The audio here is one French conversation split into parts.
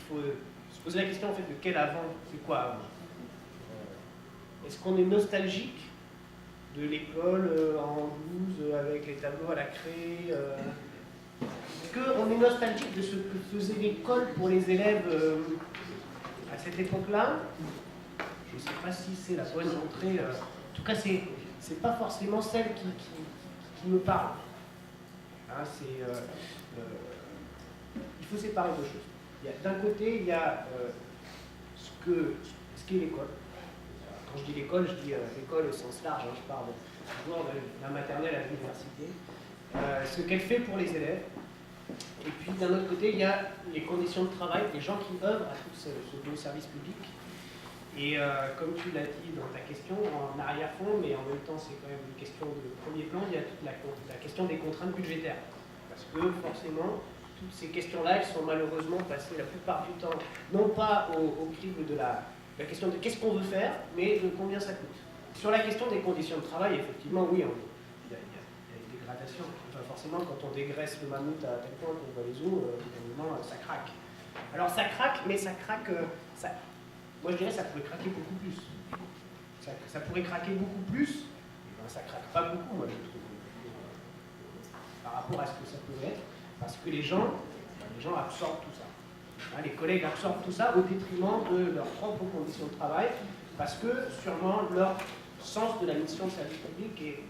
faut se poser la question en fait de quel avant, c'est quoi avant. Est-ce qu'on est nostalgique de l'école en blouse avec les tableaux à la craie Est-ce qu'on est nostalgique de ce que faisait l'école pour les élèves à cette époque-là? Je ne sais pas si c'est la bonne entrée. En tout cas, c'est pas forcément celle qui me parle. Hein, il faut séparer deux choses. D'un côté, il y a ce qu'est l'école. Quand je dis l'école, je dis l'école au sens large. Hein, je parle toujours de la maternelle à l'université. Ce qu'elle fait pour les élèves. Et puis d'un autre côté, il y a les conditions de travail, les gens qui œuvrent à tout ce beau service public. Et comme tu l'as dit dans ta question, en arrière-fond, mais en même temps c'est quand même une question de premier plan, il y a toute la question des contraintes budgétaires. Parce que forcément, toutes ces questions-là, elles sont malheureusement passées la plupart du temps, non pas au crible de la question de qu'est-ce qu'on veut faire, mais de combien ça coûte. Sur la question des conditions de travail, effectivement, oui, il y a une dégradation. Enfin, forcément, quand on dégraisse le mammouth à tel point qu'on voit les os, évidemment, ça craque. Alors ça craque, mais ça craque... moi je dirais que ça pourrait craquer beaucoup plus. Ça pourrait craquer beaucoup plus, et ben, ça craque pas beaucoup, moi je trouve, par rapport à ce que ça peut être, parce que les gens absorbent tout ça. Hein, les collègues absorbent tout ça au détriment de leurs propres conditions de travail, parce que sûrement leur sens de la mission de service public est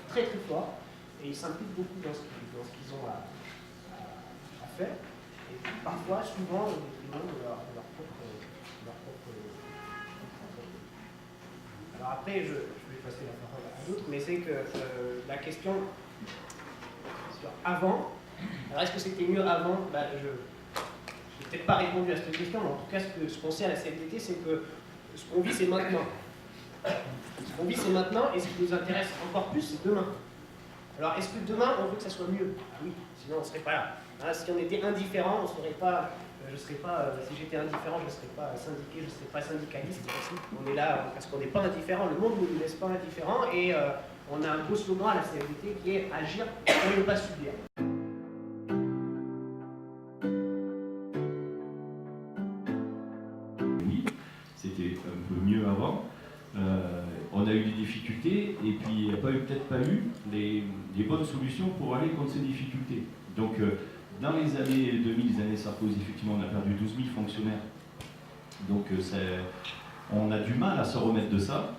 très très fort, et ils s'impliquent beaucoup dans ce qu'ils ont à faire, et puis, parfois, souvent, au détriment de leur propre. Alors après, je vais passer la parole à d'autres, mais c'est que la question sur avant, alors est-ce que c'était mieux avant? Je n'ai peut-être pas répondu à cette question, mais en tout cas, ce qu'on sait à la CFDT, c'est que ce qu'on vit, c'est maintenant. Ce qu'on vit, c'est maintenant, et ce qui nous intéresse encore plus, c'est demain. Alors, est-ce que demain, on veut que ça soit mieux? Ah oui, sinon on ne serait pas là. Hein, si on était indifférent, on serait pas... si j'étais indifférent, je ne serais pas syndiqué, je ne serais pas syndicaliste. On est là parce qu'on n'est pas indifférent, le monde ne nous laisse pas indifférents, et on a un beau slogan à la CFDT qui est agir pour ne pas subir. Oui, c'était un peu mieux avant. On a eu des difficultés, et puis il n'y a peut-être pas eu les bonnes solutions pour aller contre ces difficultés. Donc, dans les années 2000, les années Sarkozy, effectivement, on a perdu 12 000 fonctionnaires. Donc, on a du mal à se remettre de ça.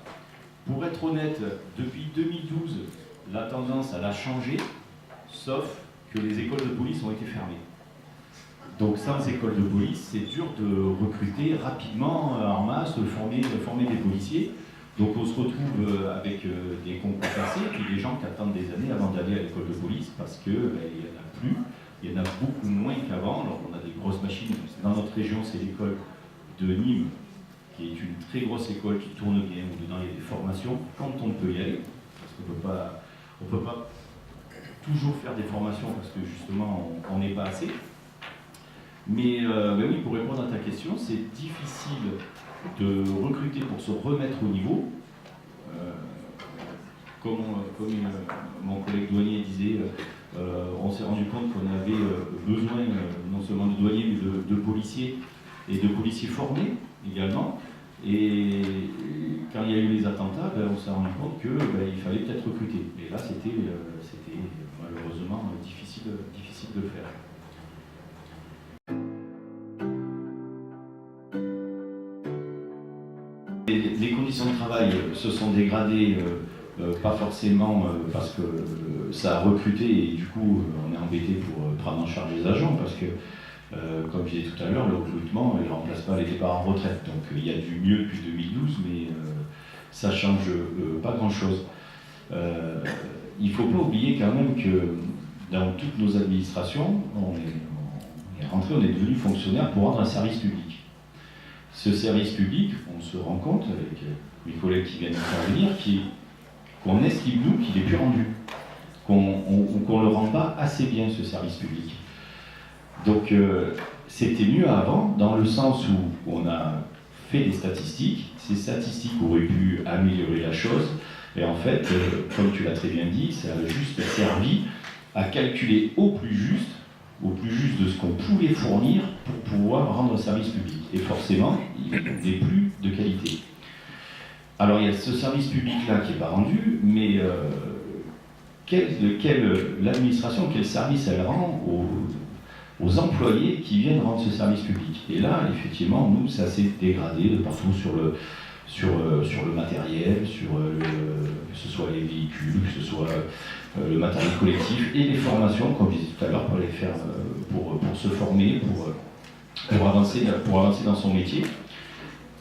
Pour être honnête, depuis 2012, la tendance, elle a changé, sauf que les écoles de police ont été fermées. Donc, sans école de police, c'est dur de recruter rapidement, en masse, de former des policiers. Donc, on se retrouve avec des concours passés, puis des gens qui attendent des années avant d'aller à l'école de police, parce qu'il n'y en a plus. Il y en a beaucoup moins qu'avant. Alors, on a des grosses machines. Dans notre région, c'est l'école de Nîmes, qui est une très grosse école qui tourne bien, où dedans il y a des formations, quand on peut y aller, parce qu'on ne peut pas toujours faire des formations, parce que justement, on n'est pas assez. Mais oui, pour répondre à ta question, c'est difficile de recruter pour se remettre au niveau. Comme mon collègue douanier disait, on s'est rendu compte qu'on avait besoin non seulement de douaniers, mais de policiers, et de policiers formés également. Et quand il y a eu les attentats, on s'est rendu compte qu'il fallait peut-être recruter. Et là, c'était malheureusement difficile de le faire. Les conditions de travail se sont dégradées, pas forcément parce que ça a recruté et du coup on est embêté pour prendre en charge les agents, parce que comme je disais tout à l'heure, le recrutement ne remplace pas les départs en retraite. Donc il y a du mieux depuis 2012, mais ça ne change pas grand-chose. Il ne faut pas oublier quand même que dans toutes nos administrations, on est rentré, on est devenu fonctionnaire pour rendre un service public. Ce service public, on se rend compte avec mes collègues qui viennent intervenir, qu'on estime nous qu'il n'est plus rendu, qu'on ne le rend pas assez bien, ce service public. Donc c'était mieux avant, dans le sens où on a fait des statistiques, ces statistiques auraient pu améliorer la chose, et en fait, comme tu l'as très bien dit, ça a juste servi à calculer au plus juste de ce qu'on pouvait fournir pour pouvoir rendre un service public. Et forcément, il n'est plus de qualité. Alors il y a ce service public-là qui n'est pas rendu, mais l'administration, quel service elle rend aux employés qui viennent rendre ce service public. Et là, effectivement, nous, ça s'est dégradé de partout sur le matériel, que ce soit les véhicules, que ce soit le matériel collectif et les formations, comme je disais tout à l'heure, pour les faire, pour se former, pour avancer dans son métier.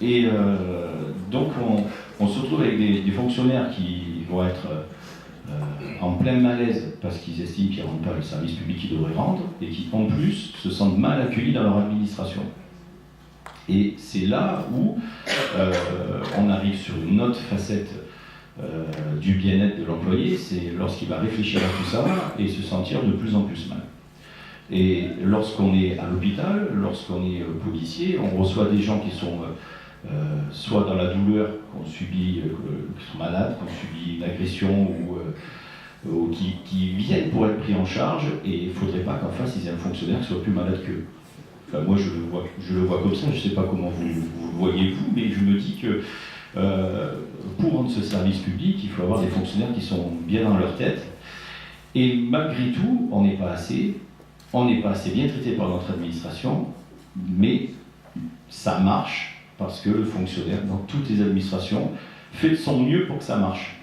Et donc, on se retrouve avec des fonctionnaires qui vont être en plein malaise parce qu'ils estiment qu'ils ne rendent pas le service public qu'ils devraient rendre et qui, en plus, se sentent mal accueillis dans leur administration. Et c'est là où on arrive sur une autre facette du bien-être de l'employé, c'est lorsqu'il va réfléchir à tout ça et se sentir de plus en plus mal. Et lorsqu'on est à l'hôpital, lorsqu'on est policier, on reçoit des gens qui sont soit dans la douleur, qui sont malades, qui ont subi une agression ou qui viennent pour être pris en charge, et il ne faudrait pas qu'en face ils aient un fonctionnaire qui soit plus malade qu'eux. Enfin, moi je le vois comme ça, je ne sais pas comment vous le voyez vous, mais je me dis que pour rendre ce service public, il faut avoir des fonctionnaires qui sont bien dans leur tête, et malgré tout, on n'est pas assez bien traité par notre administration, mais ça marche parce que le fonctionnaire, dans toutes les administrations, fait de son mieux pour que ça marche.